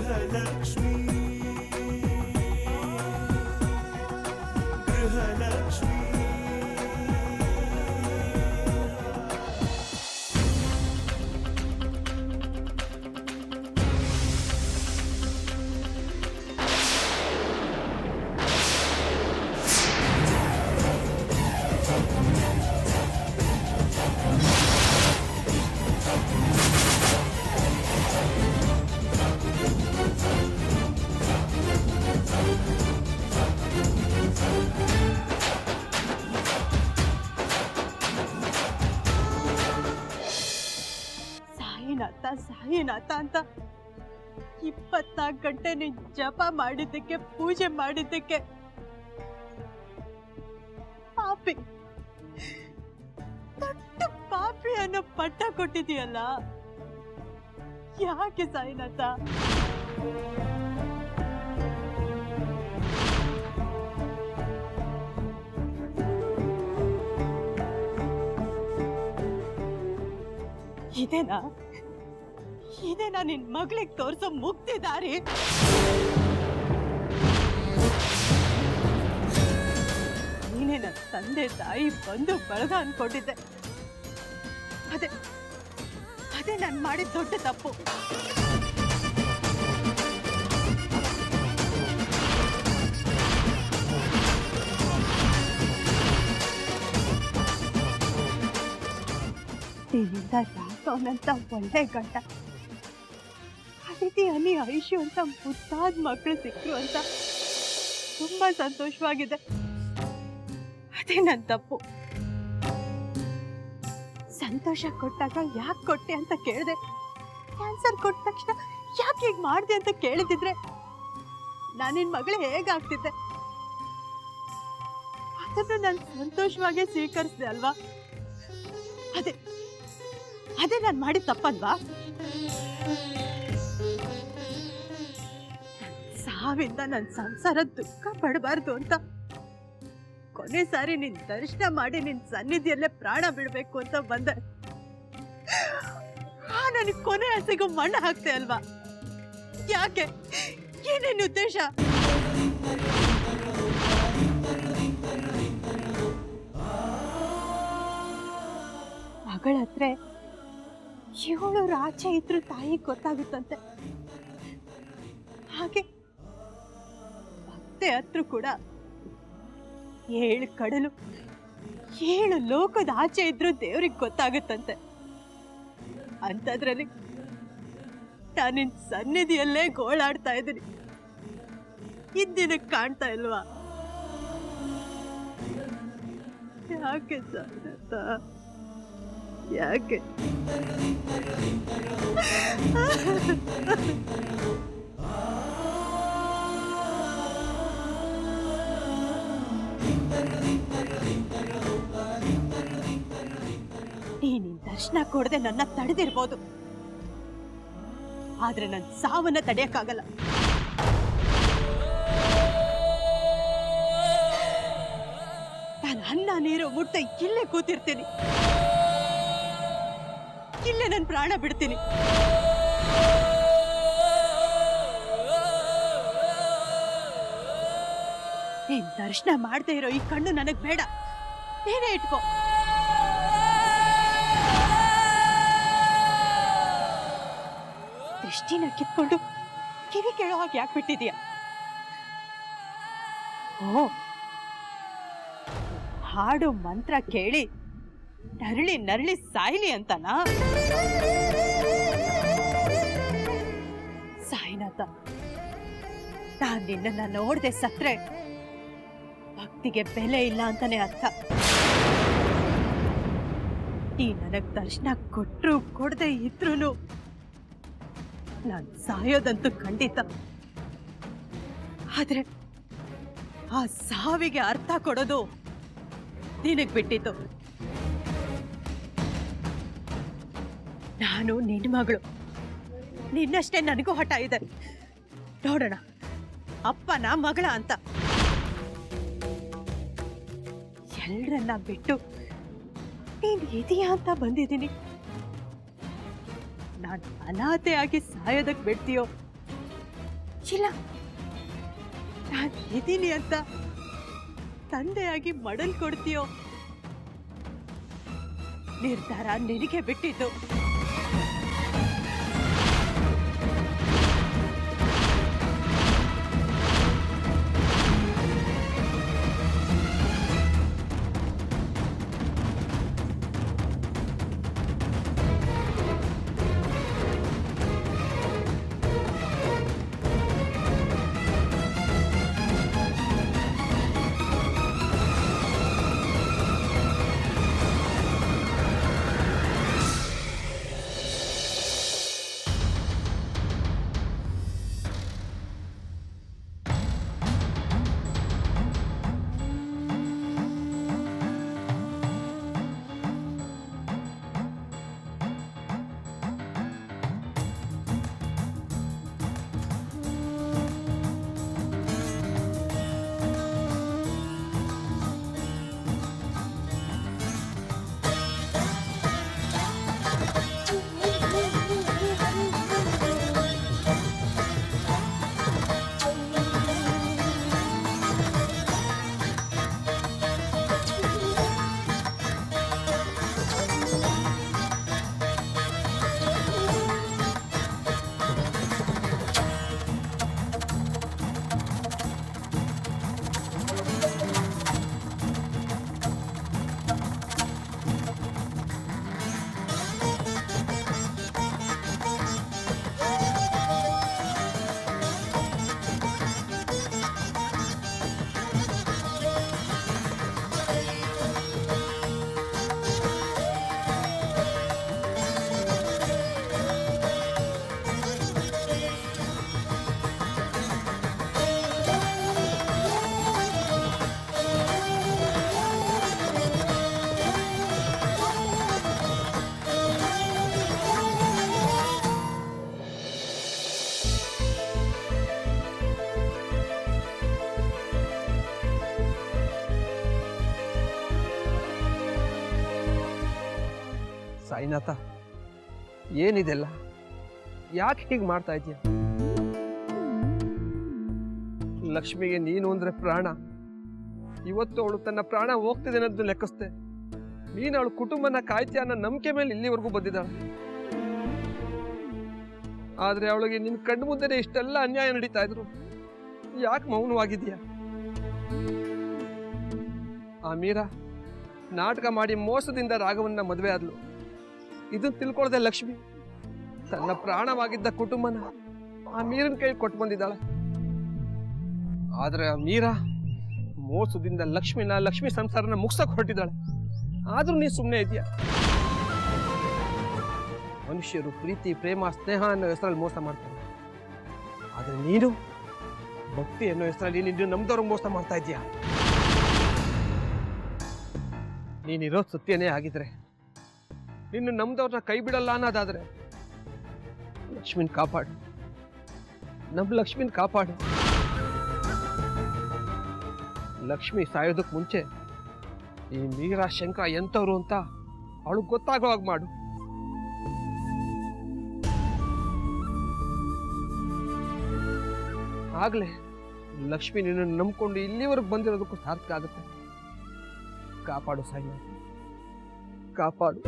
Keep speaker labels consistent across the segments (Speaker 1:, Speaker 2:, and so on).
Speaker 1: ಗೃಹಲಕ್ಷ್ಮಿ ಗೃಹಲಕ್ಷ್ಮಿ
Speaker 2: ಸಾಯಿನಾಥ ಅಂತ 24 ಗಂಟೆ ನೀನ್ ಜಪ ಮಾಡಿದ್ದಕ್ಕೆ ಪೂಜೆ ಮಾಡಿದ್ದಕ್ಕೆ ಪಾಪಿ ದೊಡ್ಡ ಪಾಪಿ ಅನ್ನೋ ಪಟ್ಟ ಕೊಟ್ಟಿದೀಯಲ್ಲ, ಯಾಕೆ ಸಾಯಿನಾಥ? ಇದೇನಾ ನಿನ್ ಮಗಳಿಗೆ ತೋರ್ಸೋ ಮುಕ್ತಿ ದಾರಿ? ನೀನೇ ನನ್ನ ತಂದೆ ತಾಯಿ ಬಂದು ಬಳಗ ಅನ್ಕೊಂಡಿದ್ದೆ. ಅದೇ ನಾನು ಮಾಡಿದ ದೊಡ್ಡ ತಪ್ಪು. ನಿನ್ನಿಂದ ರಾಘವನಂತ ಒಳ್ಳೆ ಗಂಡ, ಅದಿತಿ ಅನಿ ಐಶು ಅಂತ ಮುದ್ದಾದ ಮಕ್ಕಳು ಸಿಕ್ಕರು ಅಂತ ತುಂಬಾ ಸಂತೋಷವಾಗಿದೆ. ಅದೇ ನನ್ನ ತಪ್ಪು. ಸಂತೋಷ ಕೊಟ್ಟಾಗ ಯಾಕೆ ಕೊಟ್ಟೆ ಅಂತ ಕೇಳಿದೆ. ಕ್ಯಾನ್ಸರ್ ಕೊಟ್ಟ ತಕ್ಷಣ ಯಾಕೆ ಹೀಗೆ ಮಾಡಿದೆ ಅಂತ ಕೇಳಿದಿದ್ರೆ ನಾನು ನಿನ್ ಮಗಳು ಹೇಗಾಗ್ತಿದ್ದೆ? ಅದನ್ನು ನಾನು ಸಂತೋಷವಾಗಿ ಸ್ವೀಕರಿಸಿದೆ ಅಲ್ವಾ? ಅದೇ ನಾನು ಮಾಡಿದ ತಪ್ಪಲ್ವಾ? ಸಾವಿಂದ ನನ್ನ ಸಂಸಾರ ದುಃಖ ಪಡಬಾರ್ದು ಅಂತ ಕೊನೆ ಸಾರಿ ನಿನ್ ದರ್ಶನ ಮಾಡಿ ನಿನ್ ಸನ್ನಿಧಿಯಲ್ಲೇ ಪ್ರಾಣ ಬಿಡ್ಬೇಕು ಅಂತ ಬಂದೆ. ನನಗೆ ಕೊನೆ ಆಸೆಗೂ ಮಣ್ಣು ಹಾಕ್ತೆ ಅಲ್ವಾ? ಯಾಕೆ? ಏನೇನು ಉದ್ದೇಶ? ಮಗಳ ಹತ್ರ ಇವಳು ರಾಜೆ ಇದ್ರು ತಾಯಿ ಗೊತ್ತಾಗುತ್ತಂತೆ. ಹಾಗೆ ಭಕ್ತೆ ಹತ್ರ ಕೂಡ 7 ಕಡಲು 7 ಲೋಕದ ಆಚೆ ಇದ್ರು ದೇವ್ರಿಗೆ ಗೊತ್ತಾಗುತ್ತಂತೆ. ಅಂತದ್ರಲ್ಲಿ ನಾನಿನ್ ಸನ್ನಿಧಿಯಲ್ಲೇ ಗೋಳಾಡ್ತಾ ಇದ್ದೀನಿ. ಇದ್ದಿನಕ್ಕೆ ಕಾಣ್ತಾ ಇಲ್ವಾ? ಯಾಕೆ ಸಾಯಿನಾಥ, ಯಾಕೆ? ನೀನ್ ದರ್ಶನ ಕೊಡದೆ ನನ್ನ ತಡೆದಿರ್ಬೋದು, ಆದ್ರೆ ನನ್ನ ಸಾವನ್ನ ತಡೆಯಕ್ಕಾಗಲ್ಲ. ನಾನು ಅನ್ನ ನೀರು ಮುಟ್ಟ ಇಲ್ಲೇ ಕೂತಿರ್ತೀನಿ, ಇಲ್ಲೇ ನನ್ನ ಪ್ರಾಣ ಬಿಡ್ತೀನಿ. ನೀನ್ ದರ್ಶನ ಮಾಡದೆ ಇರೋ ಈ ಕಣ್ಣು ನನಗ್ ಬೇಡ, ನೀನೇ ಇಟ್ಕೋ. ದೃಷ್ಟಿನ ಕಿತ್ಕೊಂಡು ಕಿವಿ ಕೇಳೋ ಹಾಗೆ ಯಾಕೆ ಬಿಟ್ಟಿದೀಯ? ಓ, ಹಾಡು ಮಂತ್ರ ಕೇಳಿ ನರಳಿ ನರಳಿ ಸಾಯ್ಲಿ ಅಂತನಾ? ಸಾಯಿನಾಥ, ನಾನ್ ನಿನ್ನ ನೋಡ್ದೆ ಸತ್ರೆ ಭಕ್ತಿಗೆ ಬೆಲೆ ಇಲ್ಲ ಅಂತಾನೆ ಅರ್ಥ. ಈ ನನಗ್ ದರ್ಶನ ಕೊಟ್ರು ಕೊಡದೆ ಇದ್ರು ನಾನ್ ಸಾಯೋದಂತೂ ಖಂಡಿತ. ಆದ್ರೆ ಆ ಸಾವಿಗೆ ಅರ್ಥ ಕೊಡೋದು ನಿನಗ್ ಬಿಟ್ಟಿತ್ತು. ನಾನು ನಿನ್ನ ಮಗಳು, ನಿನ್ನಷ್ಟೇ ನನಗೂ ಹಠ ಇದೆ. ನೋಡೋಣ ಅಪ್ಪನ ಮಗಳ ಅಂತ. ಎಲ್ರನ್ನ ಬಿಟ್ಟು ನೀನ್ ಇದೆಯಾ ಅಂತ ಬಂದಿದ್ದೀನಿ. ನಾನು ಅನಾಥೆಯಾಗಿ ಸಾಯೋದಕ್ಕೆ ಬಿಡ್ತೀಯೋ
Speaker 1: ಇಲ್ಲ.
Speaker 2: ನಾನು ಇದ್ದೀನಿ ಅಂತ ತಂದೆಯಾಗಿ ಮಡಲ್ ಕೊಡ್ತೀಯೋ? ನಿರ್ಧಾರ ನಿನಗೆ ಬಿಟ್ಟಿದ್ದು.
Speaker 3: ಸಾಯಿನಾಥ, ಏನಿದೆಲ್ಲ? ಯಾಕೆ ಹೀಗೆ ಮಾಡ್ತಾ ಇದೀಯ? ಲಕ್ಷ್ಮಿಗೆ ನೀನು ಅಂದ್ರೆ ಪ್ರಾಣ. ಇವತ್ತು ಅವಳು ತನ್ನ ಪ್ರಾಣ ಹೋಗ್ತಿದೆ ಅನ್ನೋದು ಲೆಕ್ಕಿಸ್ತೆ. ನೀನು ಅವಳು ಕುಟುಂಬನ ಕಾಯ್ತೀಯ ಅನ್ನೋ ನಂಬಿಕೆ ಮೇಲೆ ಇಲ್ಲಿವರೆಗೂ ಬಂದಿದ್ದಾಳೆ. ಆದ್ರೆ ಅವಳಿಗೆ ನಿನ್ನ ಕಣ್ಣು ಮುಂದೆನೆ ಇಷ್ಟೆಲ್ಲ ಅನ್ಯಾಯ ನಡೀತಾ ಇದ್ರು. ಯಾಕೆ ಮೌನವಾಗಿದೆಯಾ? ಆ ಮೀರಾ ನಾಟಕ ಮಾಡಿ ಮೋಸದಿಂದ ರಾಘವನ್ನ ಮದುವೆ ಆದ್ಲು. ಇದನ್ನ ತಿಳ್ಕೊಳ್ದೆ ಲಕ್ಷ್ಮಿ ತನ್ನ ಪ್ರಾಣವಾಗಿದ್ದ ಕುಟುಂಬನ ಆ ಮೀರನ ಕೈ ಕೊಟ್ಟು ಬಂದಿದ್ದಾಳೆ. ಆದ್ರೆ ಆ ಮೀರಾ ಮೋಸದಿಂದ ಲಕ್ಷ್ಮಿ ಸಂಸಾರನ ಮುಗ್ಸಕ್ ಹೊರಟಿದ್ದಾಳೆ. ಆದ್ರೂ ನೀ ಸುಮ್ಮನೆ ಇದೆಯಾ? ಮನುಷ್ಯರು ಪ್ರೀತಿ, ಪ್ರೇಮ, ಸ್ನೇಹ ಅನ್ನೋ ಹೆಸರಲ್ಲಿ ಮೋಸ ಮಾಡ್ತಾರೆ. ಆದ್ರೆ ನೀನು ಭಕ್ತಿ ಅನ್ನೋ ಹೆಸರಲ್ಲಿ ನೀನು ನಮ್ದವ್ರಿಗೆ ಮೋಸ ಮಾಡ್ತಾ ಇದೀಯಾ. ನೀನಿರೋದು ಸತ್ಯನೇ ಆಗಿದ್ರೆ, ನಿನ್ನ ನಮ್ದವ್ರನ್ನ ಕೈ ಬಿಡಲ್ಲ ಅನ್ನೋದಾದ್ರೆ ಲಕ್ಷ್ಮಿನ್ ಕಾಪಾಡು, ನಮ್ ಲಕ್ಷ್ಮಿನ್ ಕಾಪಾಡು. ಲಕ್ಷ್ಮಿ ಸಾಯೋದಕ್ಕೆ ಮುಂಚೆ ಈ ಮೀರಾ ಶಂಕರ ಎಂಥವ್ರು ಅಂತ ಅವಳಿಗೆ ಗೊತ್ತಾಗೋ ಹಾಗೆ ಮಾಡು. ಆಗ್ಲೇ ಲಕ್ಷ್ಮಿ ನಿನ್ನನ್ನು ನಂಬ್ಕೊಂಡು ಇಲ್ಲಿವರೆಗೆ ಬಂದಿರೋದಕ್ಕೂ ಸಾರ್ಥಕ ಆಗುತ್ತೆ. ಕಾಪಾಡು ಸಾಯಿನಾಥ, ಕಾಪಾಡು.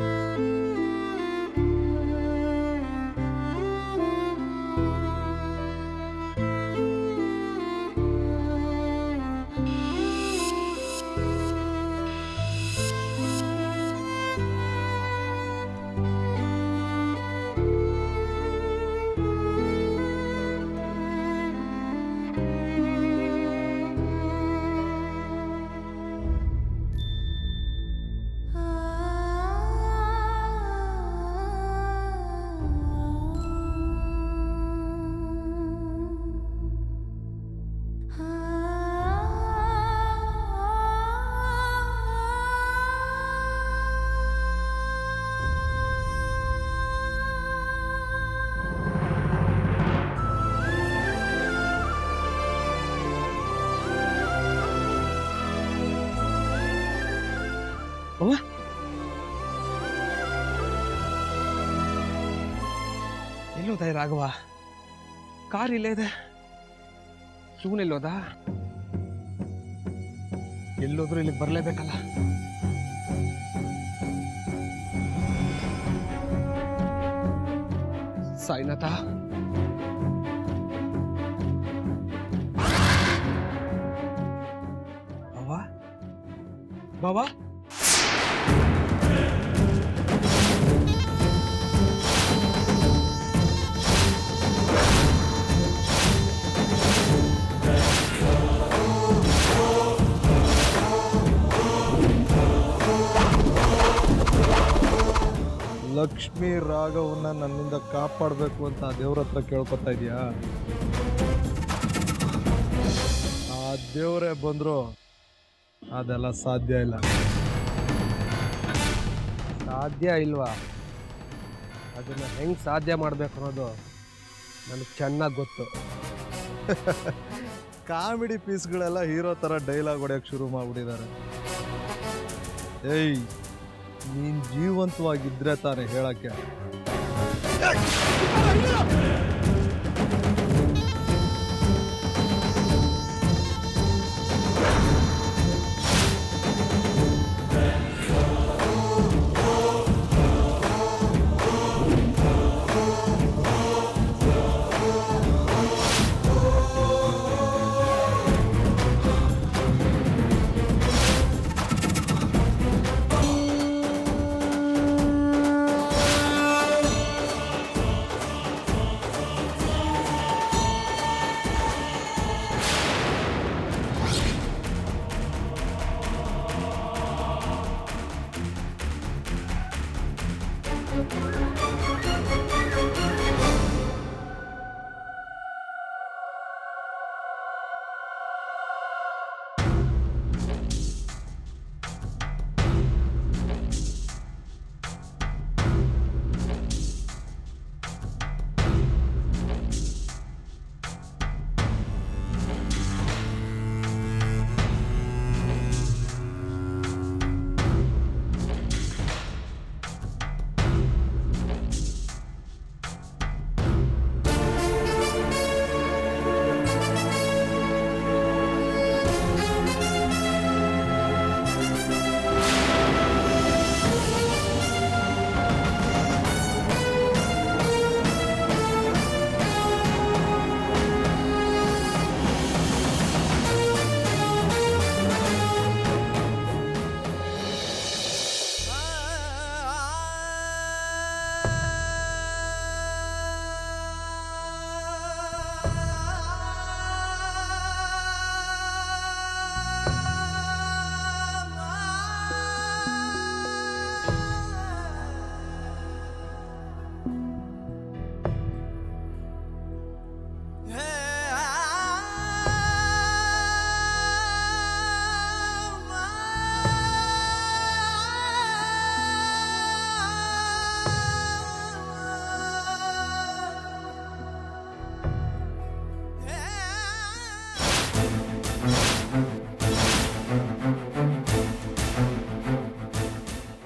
Speaker 3: ಎಲ್ಲೋದ ರಾಘವ? ಕಾರ್ ಇಲ್ಲೇ ಇದೆ. ಜೂನ್ ಎಲ್ಲೋದ? ಎಲ್ಲೋದ್ರೂ ಇಲ್ಲಿಗೆ ಬರಲೇಬೇಕಲ್ಲ. ಸಾಯಿನಾಥ, ಬಾವಾ ಬಾವಾ,
Speaker 1: ಲಕ್ಷ್ಮೀ ರಾಘವನ್ನ ನನ್ನಿಂದ ಕಾಪಾಡಬೇಕು ಅಂತ ದೇವ್ರ ಹತ್ರ ಕೇಳ್ಕೊತಾ ಇದೀಯಾ? ಆ ದೇವರೇ ಬಂದ್ರು ಅದೆಲ್ಲ ಸಾಧ್ಯ ಇಲ್ಲ.
Speaker 3: ಸಾಧ್ಯ ಇಲ್ವಾ? ಅದನ್ನ ಹೆಂಗ್ ಸಾಧ್ಯ ಮಾಡ್ಬೇಕು ಅನ್ನೋದು ನನಗೆ ಚೆನ್ನಾಗಿ ಗೊತ್ತು.
Speaker 1: ಕಾಮಿಡಿ ಪೀಸ್ಗಳೆಲ್ಲ ಹೀರೋ ಥರ ಡೈಲಾಗ್ ಹೊಡೆಯೋಕೆ ಶುರು ಮಾಡ್ಬಿಟ್ಟಿದ್ದಾರೆ. ಏಯ್, ನೀನ್ ಜೀವಂತವಾಗಿದ್ರೆ ತಾನೇ ಹೇಳಕ್ಕೆ.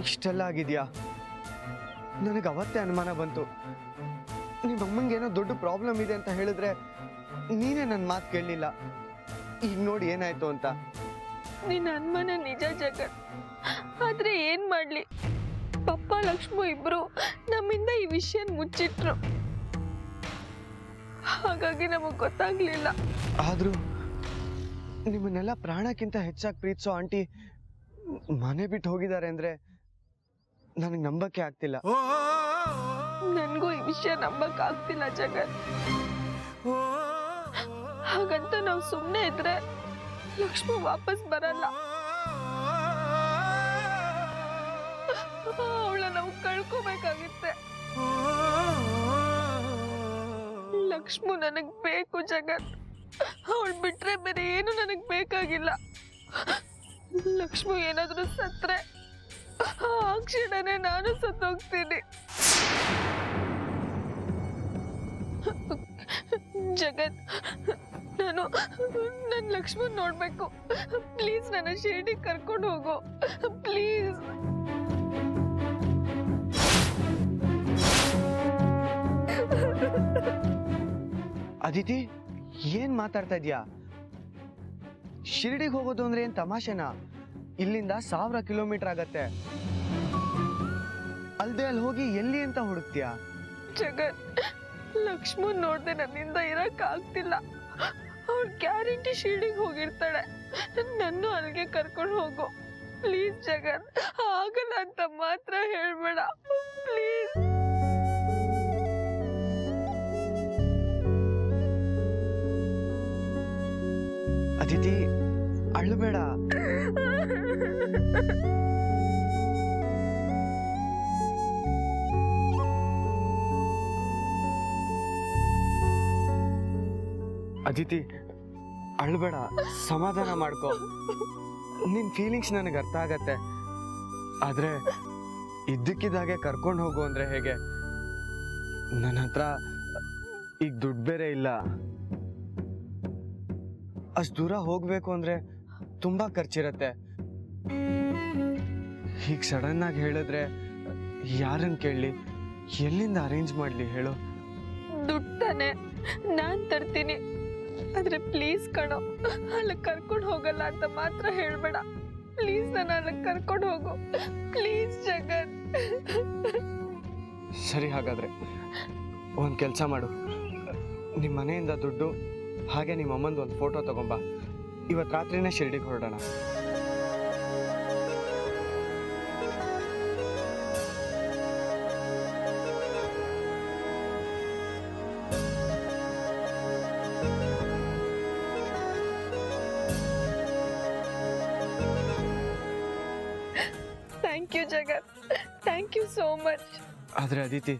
Speaker 4: ಇಷ್ಟೆಲ್ಲ ಆಗಿದೆಯಾ? ನನಗೆ ಅವತ್ತೇ ಅನುಮಾನ ಬಂತು. ನಿಮ್ಮ ಅಮ್ಮಂಗೆ ಏನೋ ದೊಡ್ಡ ಪ್ರಾಬ್ಲಮ್ ಇದೆ ಅಂತ ಹೇಳಿದ್ರೆ ನೀನೇ ನನ್ನ ಮಾತು ಕೇಳಲಿಲ್ಲ. ಈಗ ನೋಡಿ ಏನಾಯ್ತು ಅಂತ.
Speaker 5: ನಿನ್ನ ಅನುಮಾನ ನಿಜ ಜಗತ್. ಆದ್ರೆ ಏನ್ ಮಾಡ್ಲಿ, ಪಪ್ಪ ಲಕ್ಷ್ಮು ಇಬ್ರು ನಮ್ಮಿಂದ ಈ ವಿಷಯ ಮುಚ್ಚಿಟ್ರು. ಹಾಗಾಗಿ ನಮಗ್ ಗೊತ್ತಾಗ್ಲಿಲ್ಲ.
Speaker 4: ಆದ್ರೂ ನಿಮ್ಮನ್ನೆಲ್ಲ ಪ್ರಾಣಕ್ಕಿಂತ ಹೆಚ್ಚಾಗಿ ಪ್ರೀತಿಸೋ ಆಂಟಿ ಮನೆ ಬಿಟ್ಟು ಹೋಗಿದ್ದಾರೆ ಅಂದ್ರೆ ನನಗೆ ನಂಬಕ್ಕೆ ಆಗ್ತಿಲ್ಲ.
Speaker 5: ನನ್ಗೂ ಈ ವಿಷಯ ನಂಬಕ್ ಆಗ್ತಿಲ್ಲ ಜಗತ್. ಹಾಗಂತ ನಾವು ಸುಮ್ಮನೆ ಇದ್ರೆ ಲಕ್ಷ್ಮಿ ವಾಪಸ್ ಬರಲ್ಲ. ಅವಳ ನಾವು ಕಳ್ಕೋಬೇಕಾಗುತ್ತೆ. ಲಕ್ಷ್ಮು ನನಗ್ ಬೇಕು ಜಗತ್. ಅವಳು ಬಿಟ್ರೆ ಬೇರೆ ಏನು ನನಗ್ ಬೇಕಾಗಿಲ್ಲ. ಲಕ್ಷ್ಮು ಏನಾದ್ರೂ ಸತ್ರೆ ಆ ಕ್ಷಣನೇ ನಾನು ಸತ್ತೋಗ್ತೀನಿ. ಜಗತ್, ನನ್ನ ಲಕ್ಷ್ಮಿ ನೋಡ್ಬೇಕು. ಪ್ಲೀಸ್ ನನ್ನ ಶಿರ್ಡಿ ಕರ್ಕೊಂಡು ಹೋಗು ಪ್ಲೀಸ್.
Speaker 4: ಅದಿತಿ, ಏನ್ ಮಾತಾಡ್ತಾ ಇದ್ಯಾ? ಶಿರಡಿಗೆ ಹೋಗೋದು ಅಂದ್ರೆ ಏನ್ ತಮಾಷೆನಾ? ಇಲ್ಲಿಂದ 1000 ಕಿಲೋಮೀಟರ್ ಆಗತ್ತೆ. ಅಲ್ದೆ ಅಲ್ಲಿ ಹೋಗಿ ಎಲ್ಲಿ ಅಂತ ಹುಡುಕ್ತೀಯಾ?
Speaker 5: ಜಗನ್, ಲಕ್ಷ್ಮಣ್ ನೋಡ್ದೆ ನನ್ನಿಂದ ಇರಕ್ ಆಗ್ತಿಲ್ಲ. ಅವ್ಳು ಗ್ಯಾರಂಟಿ ಶಿರಡಿಗೆ ಹೋಗಿರ್ತಾಳೆ. ನನ್ನ ಅಲ್ಲಿಗೆ ಕರ್ಕೊಂಡು ಹೋಗು ಪ್ಲೀಸ್ ಜಗನ್. ಆಗಲ್ಲ ಅಂತ ಮಾತ್ರ ಹೇಳ್ಬೇಡ ಪ್ಲೀಸ್.
Speaker 4: ಅದಿತಿ, ಅಳ್ಬೇಡ. ಅದಿತಿ, ಅಳ್ಬೇಡ, ಸಮಾಧಾನ ಮಾಡ್ಕೋ. ನಿನ್ ಫೀಲಿಂಗ್ಸ್ ನನಗೆ ಅರ್ಥ ಆಗತ್ತೆ. ಆದ್ರೆ ಇದ್ದಕ್ಕಿದ್ದಾಗೆ ಕರ್ಕೊಂಡು ಹೋಗು ಅಂದ್ರೆ ಹೇಗೆ? ನನ್ನ ಹತ್ರ ಈಗ ದುಡ್ಡು ಬೇರೆ ಇಲ್ಲ. ಅಷ್ಟು ದೂರ ಹೋಗ್ಬೇಕು ಅಂದ್ರೆ ತುಂಬಾ ಖರ್ಚಿರತ್ತೆ. ಹೀಗೆ ಸಡನ್ ಆಗಿ ಹೇಳಿದ್ರೆ ಯಾರನ್ನ ಕೇಳಲಿ, ಎಲ್ಲಿಂದ ಅರೇಂಜ್ ಮಾಡ್ಲಿ ಹೇಳು?
Speaker 5: ದುಡ್ಡು ತಾನೆ, ನಾನ್ ತರ್ತೀನಿ. ಆದ್ರೆ ಪ್ಲೀಸ್ ಕಣೋ, ಅಲ್ಲಿ ಕರ್ಕೊಂಡು ಹೋಗಲ್ಲ ಅಂತ ಮಾತ್ರ ಹೇಳ್ಬೇಡ ಪ್ಲೀಸ್. ನಾನು ಅಲ್ಲಿ ಕರ್ಕೊಂಡು ಹೋಗು ಪ್ಲೀಸ್ ಜಗನ್.
Speaker 4: ಸರಿ, ಹಾಗಾದ್ರೆ ಒಂದು ಕೆಲಸ ಮಾಡು. ನಿಮ್ಮ ಮನೆಯಿಂದ ದುಡ್ಡು ಹಾಗೆ ನಿಮ್ಮ ಅಮ್ಮಂದು ಒಂದು ಫೋಟೋ ತಗೊಂಬ. ಇವತ್ತು ರಾತ್ರಿನೇ ಶಿರಡಿಗೆ ಹೊರಡೋಣ.
Speaker 5: Thank you Jagan, thank you so much.
Speaker 4: ಆದರೆ ಅದಿತಿ,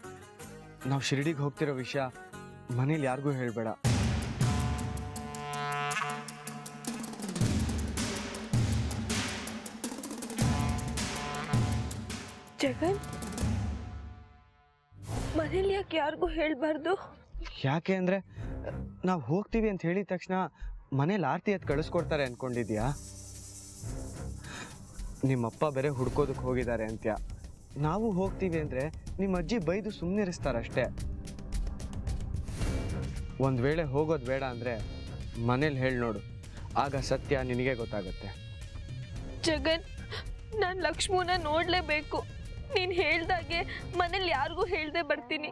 Speaker 4: ನಾವು ಶಿರಡಿಗೆ ಹೋಗ್ತಿರೋ ವಿಷಯ ಮನೇಲಿ ಯಾರಿಗೂ ಹೇಳಬೇಡ.
Speaker 5: ಜಗನ್, ಮನೇಲಿ ಯಾಕೆ ಯಾರಿಗೂ ಹೇಳ್ಬಾರ್ದು?
Speaker 4: ಯಾಕೆ ಅಂದ್ರೆ ನಾವು ಹೋಗ್ತೀವಿ ಅಂತ ಹೇಳಿದ ತಕ್ಷಣ ಮನೇಲಿ ಆರ್ತಿ ಎತ್ ಕಳಿಸ್ಕೊಡ್ತಾರೆ ಅನ್ಕೊಂಡಿದ್ಯಾ? ನಿಮ್ಮಪ್ಪ ಬೇರೆ ಹುಡ್ಕೋದಕ್ಕೆ ಹೋಗಿದ್ದಾರೆ ಅಂತ್ಯ. ನಾವು ಹೋಗ್ತೀವಿ ಅಂದ್ರೆ ನಿಮ್ಮ ಅಜ್ಜಿ ಬೈದು ಸುಮ್ಮನಿರಿಸ್ತಾರಷ್ಟೇ. ಒಂದು ವೇಳೆ ಹೋಗೋದು ಬೇಡ ಅಂದ್ರೆ ಮನೇಲಿ ಹೇಳಿ ನೋಡು, ಆಗ ಸತ್ಯ ನಿನಗೆ ಗೊತ್ತಾಗುತ್ತೆ.
Speaker 5: ಜಗನ್, ನಾನು ಲಕ್ಷ್ಮೂನ ನೋಡ್ಲೇಬೇಕು. ನೀನ್ ಹೇಳ್ದಾಗೆ ಮನೇಲಿ ಯಾರಿಗೂ ಹೇಳ್ದೆ ಬರ್ತೀನಿ.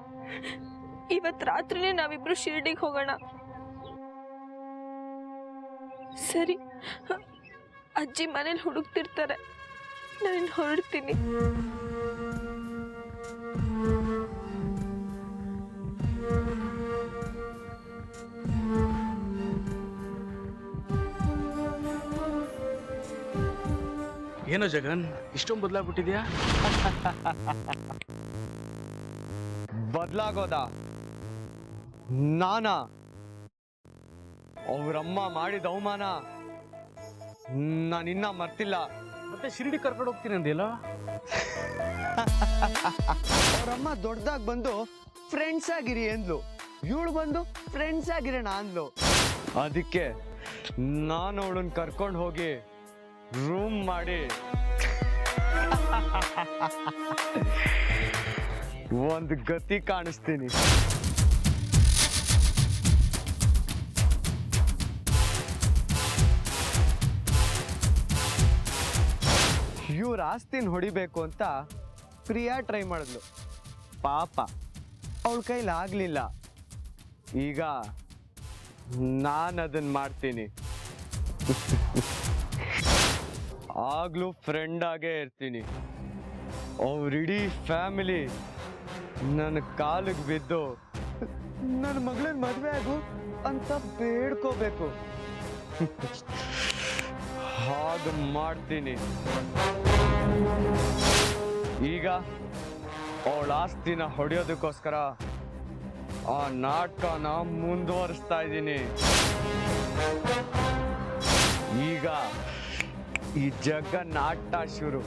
Speaker 5: ಇವತ್ತು ರಾತ್ರಿನೇ ನಾವಿಬ್ರು ಶಿರಡಿಗೆ ಹೋಗೋಣ. ಸರಿ, ಅಜ್ಜಿ ಮನೇಲಿ ಹುಡುಕ್ತಿರ್ತಾರೆ, ನಾನು ಹೊರಡ್ತೀನಿ.
Speaker 6: ಏನೋ ಜಗನ್, ಇಷ್ಟೊಂದು ಬದಲಾಗ್ಬಿಟ್ಟಿದ್ಯಾ?
Speaker 4: ಬದಲಾಗೋದ ನಾನಾ? ಅವ್ರಮ್ಮ ಮಾಡಿದ ಅವಮಾನ ನಾನಿನ್ನ ಮರ್ತಿಲ್ಲ.
Speaker 6: ಮತ್ತೆ ಶಿರಡಿ ಕರ್ಕೊಂಡು ಹೋಗ್ತೀನಿ ಅಂದಿಲ್ಲ?
Speaker 4: ಅವ್ರಮ್ಮ ದೊಡ್ಡದಾಗಿ ಬಂದು ಫ್ರೆಂಡ್ಸ್ ಆಗಿರಿ ಅಂದ್ಲು. ಇವಳು ಬಂದು ಫ್ರೆಂಡ್ಸ್ ಆಗಿರೋಣ ಅಂದ್ಲು. ಅದಕ್ಕೆ ನಾನು ಅವಳನ್ನ ಕರ್ಕೊಂಡು ಹೋಗಿ ರೂಮ್ ಮಾಡಿ ಒಂದು ಗತಿ ಕಾಣಿಸ್ತೀನಿ. ಇವ್ರ ಆಸ್ತಿನ ಹೊಡಿಬೇಕು ಅಂತ ಪ್ರಿಯಾ ಟ್ರೈ ಮಾಡಿದ್ಲು. ಪಾಪ ಅವಳ ಕೈಲಿ ಆಗ್ಲಿಲ್ಲ. ಈಗ ನಾನು ಅದನ್ನ ಮಾಡ್ತೀನಿ. ಆಗ್ಲೂ ಫ್ರೆಂಡ್ ಆಗೇ ಇರ್ತೀನಿ. ಅವ್ರಿಡೀ ಫ್ಯಾಮಿಲಿ ನನ್ನ ಕಾಲಿಗೆ ಬಿದ್ದು ನನ್ನ ಮಗಳನ್ನ ಮದುವೆ ಆಗು ಅಂತ ಬೇಡ್ಕೋಬೇಕು. ಹಾಗೆ ಮಾಡ್ತೀನಿ. ಈಗ ಅವಳ ಆಸ್ತಿನ ಹೊಡೆಯೋದಕ್ಕೋಸ್ಕರ ಆ ನಾಟಕನ ಮುಂದುವರಿಸ್ತಾ ಇದ್ದೀನಿ. ಈಗ ಈ ಜಗನ್ನಾಟ ಶುರು.